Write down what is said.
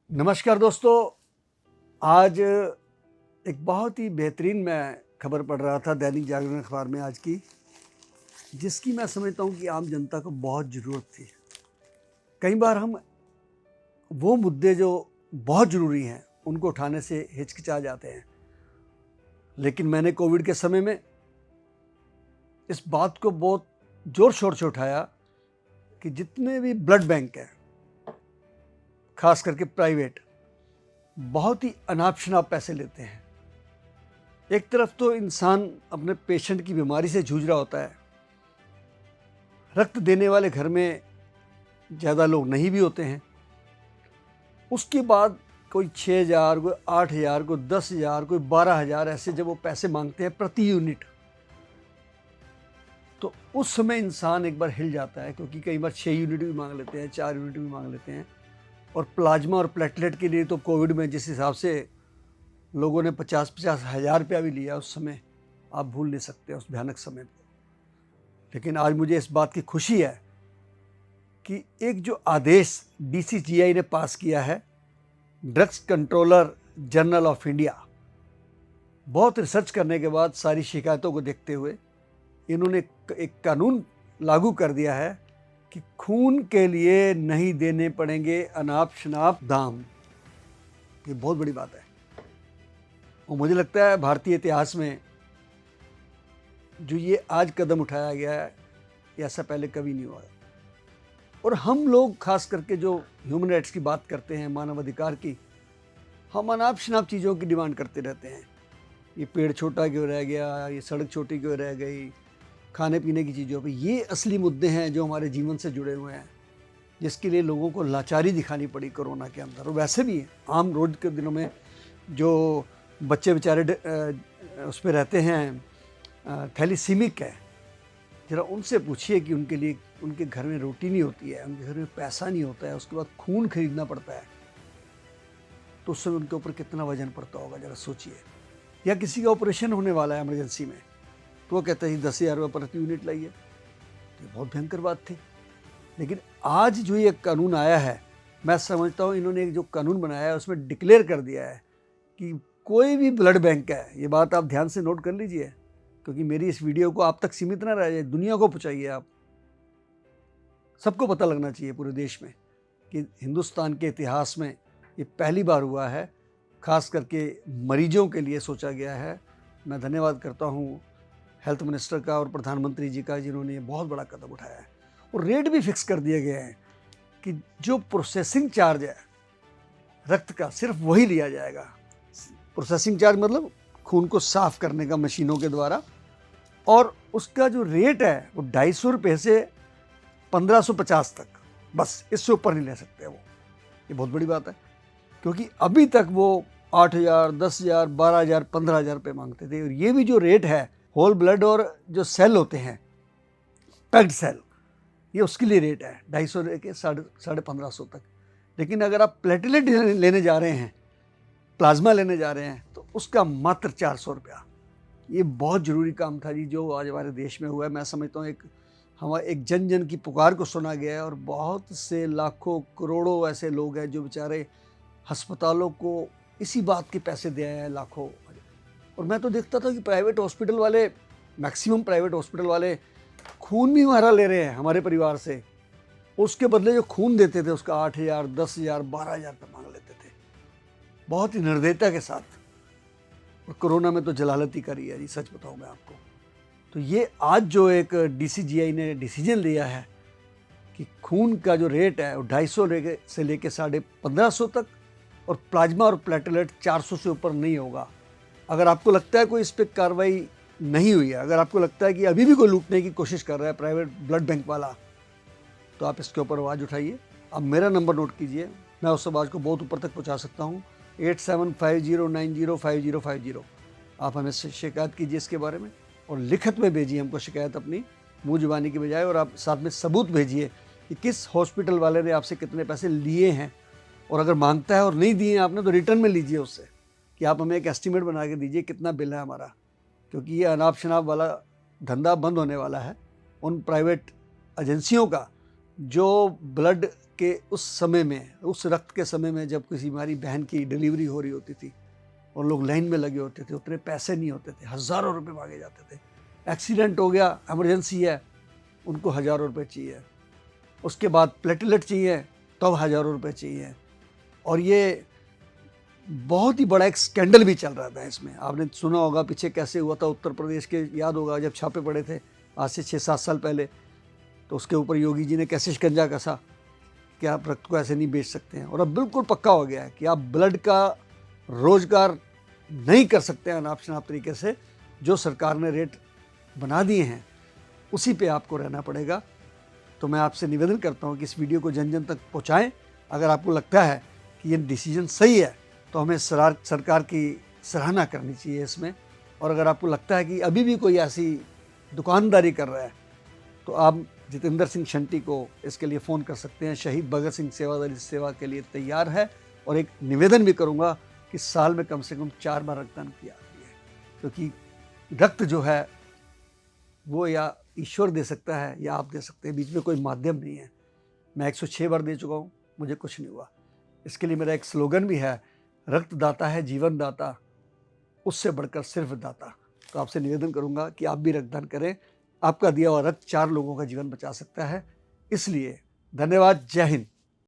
नमस्कार दोस्तों। आज एक बहुत ही बेहतरीन मैं खबर पढ़ रहा था दैनिक जागरण अखबार में आज की, जिसकी मैं समझता हूँ कि आम जनता को बहुत ज़रूरत थी। कई बार हम वो मुद्दे जो बहुत ज़रूरी हैं उनको उठाने से हिचकिचा जाते हैं, लेकिन मैंने कोविड के समय में इस बात को बहुत ज़ोर शोर से उठाया कि जितने भी ब्लड बैंक हैं, खास करके प्राइवेट, बहुत ही अनाप शनाप पैसे लेते हैं। एक तरफ तो इंसान अपने पेशेंट की बीमारी से जूझ रहा होता है, रक्त देने वाले घर में ज़्यादा लोग नहीं भी होते हैं, उसके बाद कोई 6,000, कोई 8,000, कोई 10,000, कोई 12,000 ऐसे जब वो पैसे मांगते हैं प्रति यूनिट, तो उस समय इंसान एक बार हिल जाता है, क्योंकि कई बार 6 यूनिट भी मांग लेते हैं, 4 यूनिट भी मांग लेते हैं। और प्लाज्मा और प्लेटलेट के लिए तो कोविड में जिस हिसाब से लोगों ने 50-50 हज़ार रुपया भी लिया उस समय, आप भूल नहीं सकते उस भयानक समय को। लेकिन आज मुझे इस बात की खुशी है कि एक जो आदेश डीसीजीआई ने पास किया है, drugs controller general of India, बहुत रिसर्च करने के बाद सारी शिकायतों को देखते हुए इन्होंने एक कानून लागू कर दिया है कि खून के लिए नहीं देने पड़ेंगे अनाप शनाप दाम। ये बहुत बड़ी बात है और मुझे लगता है भारतीय इतिहास में जो ये आज कदम उठाया गया है, ये ऐसा पहले कभी नहीं हुआ है। और हम लोग खास करके जो ह्यूमन राइट्स की बात करते हैं, मानव अधिकार की, हम अनाप शनाप चीज़ों की डिमांड करते रहते हैं। ये पेड़ छोटा क्यों रह गया, ये सड़क छोटी क्यों रह गई, खाने पीने की चीज़ों पे। ये असली मुद्दे हैं जो हमारे जीवन से जुड़े हुए हैं, जिसके लिए लोगों को लाचारी दिखानी पड़ी कोरोना के अंदर। और वैसे भी आम रोज के दिनों में जो बच्चे बेचारे उस पर रहते हैं, थैलीसीमिक है, ज़रा उनसे पूछिए कि उनके लिए उनके घर में रोटी नहीं होती है, उनके घर में पैसा नहीं होता है, उसके बाद खून खरीदना पड़ता है, तो उस समय उनके ऊपर कितना वजन पड़ता होगा, ज़रा सोचिए। या किसी का ऑपरेशन होने वाला है इमरजेंसी में, तो वो कहते हैं 10,000 रुपये प्रति यूनिट लाइए। तो ये बहुत भयंकर बात थी। लेकिन आज जो ये कानून आया है, मैं समझता हूँ इन्होंने एक जो कानून बनाया है उसमें डिक्लेयर कर दिया है कि कोई भी ब्लड बैंक है, ये बात आप ध्यान से नोट कर लीजिए, क्योंकि मेरी इस वीडियो को आप तक सीमित ना रह जाए, दुनिया को पहुँचाइए आप। सबको पता लगना चाहिए पूरे देश में कि हिंदुस्तान के इतिहास में ये पहली बार हुआ है, खास करके मरीजों के लिए सोचा गया है। मैं धन्यवाद करता हूँ हेल्थ मिनिस्टर का और प्रधानमंत्री जी का, जिन्होंने ये बहुत बड़ा कदम उठाया है। और रेट भी फिक्स कर दिए गए हैं कि जो प्रोसेसिंग चार्ज है रक्त का, सिर्फ वही लिया जाएगा। प्रोसेसिंग चार्ज मतलब खून को साफ करने का मशीनों के द्वारा, और उसका जो रेट है वो 250 रुपये से 1550 तक, बस इससे ऊपर नहीं ले सकते वो। ये बहुत बड़ी बात है, क्योंकि अभी तक वो 8,000, 10,000, 12,000, 15,000 रुपये मांगते थे। और ये भी जो रेट है होल ब्लड और जो सेल होते हैं पैक्ड सेल, ये उसके लिए रेट है 250 लेके 1550 तक। लेकिन अगर आप प्लेटलेट लेने जा रहे हैं, प्लाज्मा लेने जा रहे हैं, तो उसका मात्र 400 रुपया। ये बहुत ज़रूरी काम था जी जो आज हमारे देश में हुआ है। मैं समझता हूँ एक जन जन की पुकार को सुना गया है, और बहुत से लाखों करोड़ों ऐसे लोग हैं जो बेचारे अस्पतालों को इसी बात के पैसे दे आए हैं, लाखों। और मैं तो देखता था कि प्राइवेट हॉस्पिटल वाले, मैक्सिमम प्राइवेट हॉस्पिटल वाले खून भी हमारा ले रहे हैं हमारे परिवार से, उसके बदले जो खून देते थे उसका 8,000, 10,000, 12,000 रुपये मांग लेते थे, बहुत ही निर्दयता के साथ। और कोरोना में तो जलालत ही करी है जी, सच बताऊँ मैं आपको। तो ये आज जो एक डीसीजीआई ने डिसीजन लिया है कि खून का जो रेट है वो 250 से लेके 1550 तक, और प्लाज्मा और प्लेटलेट 400 से ऊपर नहीं होगा। अगर आपको लगता है कोई इस पर कार्रवाई नहीं हुई है, अगर आपको लगता है कि अभी भी कोई लूटने की कोशिश कर रहा है प्राइवेट ब्लड बैंक वाला, तो आप इसके ऊपर आवाज़ उठाइए। अब मेरा नंबर नोट कीजिए, मैं उस आवाज़ को बहुत ऊपर तक पहुंचा सकता हूं, 8750905050। आप हमें शिकायत कीजिए इसके बारे में, और लिखित में भेजिए हमको शिकायत अपनी, मुँह जुबानी की बजाय। और आप साथ में सबूत भेजिए कि किस हॉस्पिटल वाले ने आपसे कितने पैसे लिए हैं, और अगर मांगता है और नहीं दिए आपने तो रिटर्न में लीजिए उससे, कि आप हमें एक एस्टीमेट बना के दीजिए कितना बिल है हमारा। क्योंकि ये अनाप शनाप वाला धंधा बंद होने वाला है। उन प्राइवेट एजेंसियों का जो ब्लड के उस समय में, उस रक्त के समय में जब किसी हमारी बहन की डिलीवरी हो रही होती थी और लोग लाइन में लगे होते थे, उतने पैसे नहीं होते थे, हज़ारों रुपए मांगे जाते थे। एक्सीडेंट हो गया, इमरजेंसी है, उनको हज़ारों रुपए चाहिए। उसके बाद प्लेटलेट चाहिए, तब हज़ारों रुपए चाहिए। और ये बहुत ही बड़ा एक स्कैंडल भी चल रहा था इसमें। आपने सुना होगा पीछे कैसे हुआ था उत्तर प्रदेश के, याद होगा जब छापे पड़े थे आज से 6-7 साल पहले, तो उसके ऊपर योगी जी ने कैसे शिकंजा कसा कि आप रक्त को ऐसे नहीं बेच सकते हैं। और अब बिल्कुल पक्का हो गया है कि आप ब्लड का रोजगार नहीं कर सकते हैं अनाप शनाप तरीके से। जो सरकार ने रेट बना दिए हैं उसी पे आपको रहना पड़ेगा। तो मैं आपसे निवेदन करता हूँ कि इस वीडियो को जन जन तक पहुँचाएँ। अगर आपको लगता है कि ये डिसीजन सही है तो हमें सरकार की सराहना करनी चाहिए इसमें। और अगर आपको लगता है कि अभी भी कोई ऐसी दुकानदारी कर रहा है तो आप जितेंद्र सिंह शंटी को इसके लिए फ़ोन कर सकते हैं। शहीद भगत सिंह सेवादल इस सेवा के लिए तैयार है। और एक निवेदन भी करूंगा कि साल में कम से कम 4 बार रक्तदान किया है, क्योंकि रक्त जो है वो या ईश्वर दे सकता है या आप दे सकते हैं, बीच में कोई माध्यम नहीं है। मैं 106 बार दे चुका हूँ, मुझे कुछ नहीं हुआ। इसके लिए मेरा एक स्लोगन भी है, रक्तदाता है जीवन दाता, उससे बढ़कर सिर्फ दाता। तो आपसे निवेदन करूंगा कि आप भी रक्तदान करें। आपका दिया हुआ रक्त 4 लोगों का जीवन बचा सकता है। इसलिए धन्यवाद। जय हिंद।